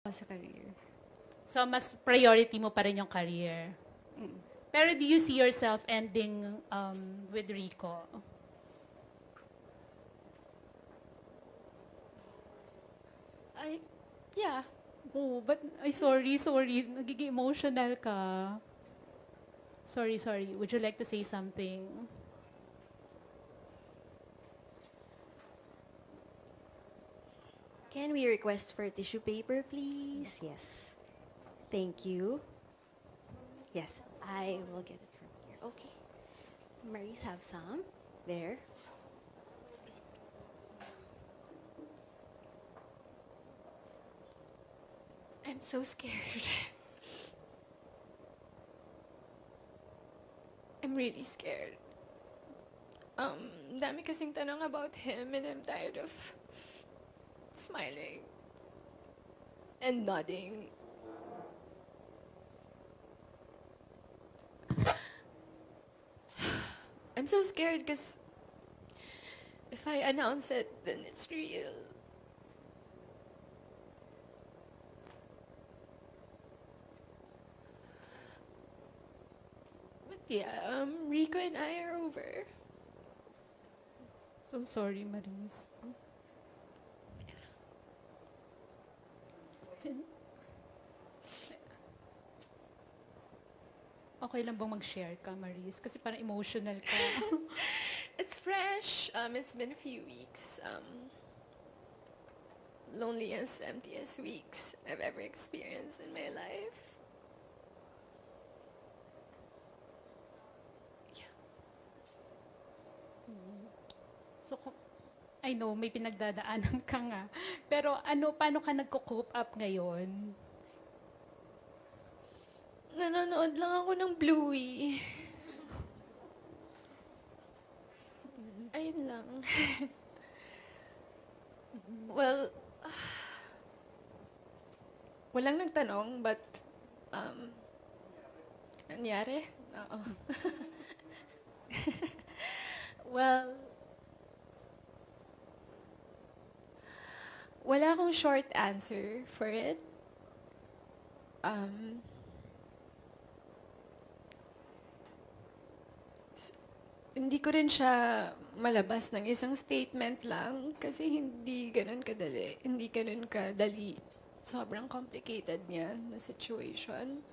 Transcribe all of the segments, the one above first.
Sa career. So, mas priority mo pa rin yung career. Pero do you see yourself ending with Rico? Ay, yeah. Oh, but, ay, sorry. Nagiging emotional ka. Sorry. Would you like to say something? Can we request for tissue paper, please? Yes. Thank you. Yes, I will get it from here. Okay. Maurice, have some. There. I'm so scared. I'm really scared. Dami kasing tanong about him and I'm tired of smiling and nodding. I'm so scared because if I announce it, then it's real. But yeah, Rico and I are over. So sorry, Maris. Sin- Okay lang bang mag-share ka, Maris? Kasi parang emotional ka. It's fresh. It's been a few weeks. Loneliest, emptiest weeks I've ever experienced in my life. Yeah. So, I know, may pinagdadaanan ka nga. Pero paano ka nagko-cope up ngayon? Nanonood lang ako ng Bluey. Ayun lang. Well, walang nagtanong, but, nangyari? Oo. Well, wala akong short answer for it. Hindi ko rin siya malabas ng isang statement lang kasi hindi ganun kadali. Hindi ganun kadali. Sobrang complicated niya na situation.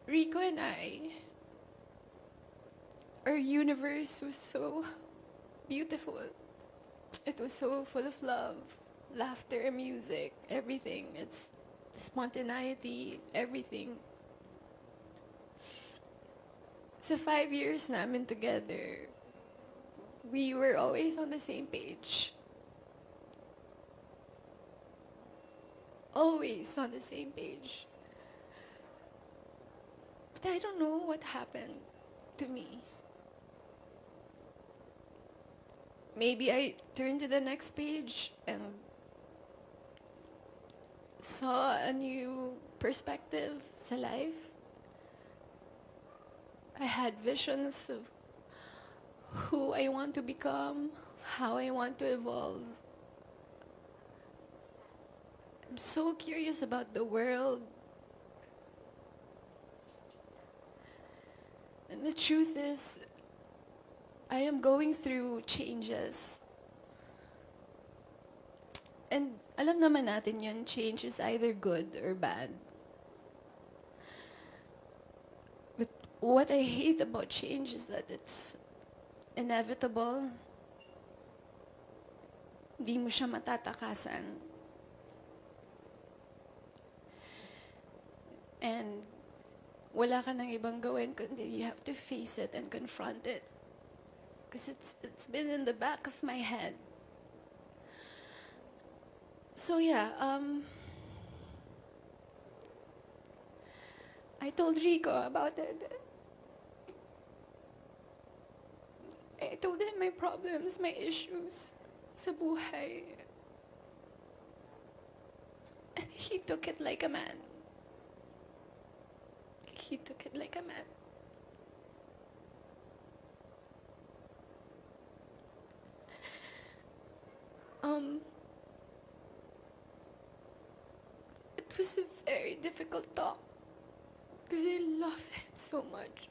Rico and I, our universe was so beautiful. It was so full of love, laughter, music, everything. It's spontaneity, everything. Sa 5 years namin together, we were always on the same page. Always on the same page. But I don't know what happened to me. Maybe I turned to the next page and saw a new perspective sa life. I had visions of who I want to become, how I want to evolve. I'm so curious about the world. And the truth is, I am going through changes. And alam naman natin yun, change is either good or bad. But what I hate about change is that it's inevitable. Di mo siya matatakasan. And wala ka nang ibang gawin kundi you have to face it and confront it. Because it's been in the back of my head. So yeah, I told Rico about it. I told him my problems, my issues sa buhay. And he took it like a man. He took it like a man. was a very difficult talk because I love him so much.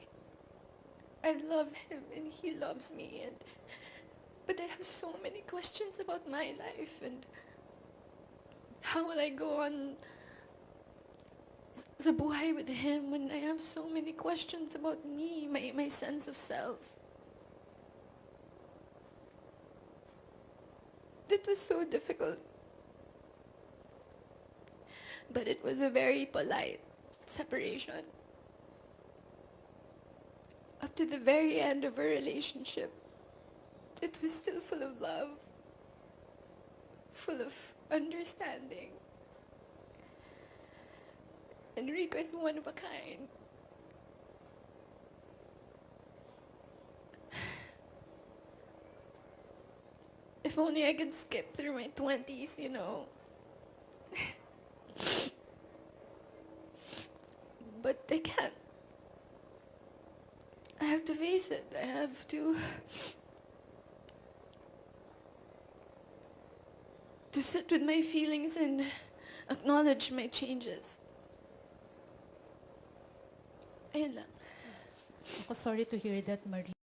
I love him and he loves me, but I have so many questions about my life and how will I go on sa buhay with him when I have so many questions about me, my sense of self. It was so difficult. But it was a very polite separation. Up to the very end of our relationship, it was still full of love, full of understanding. And Rico is one of a kind. If only I could skip through my 20s, you know. But I can't. I have to face it. I have to sit with my feelings and acknowledge my changes. Ayun lang. Ako, sorry to hear that, Marie.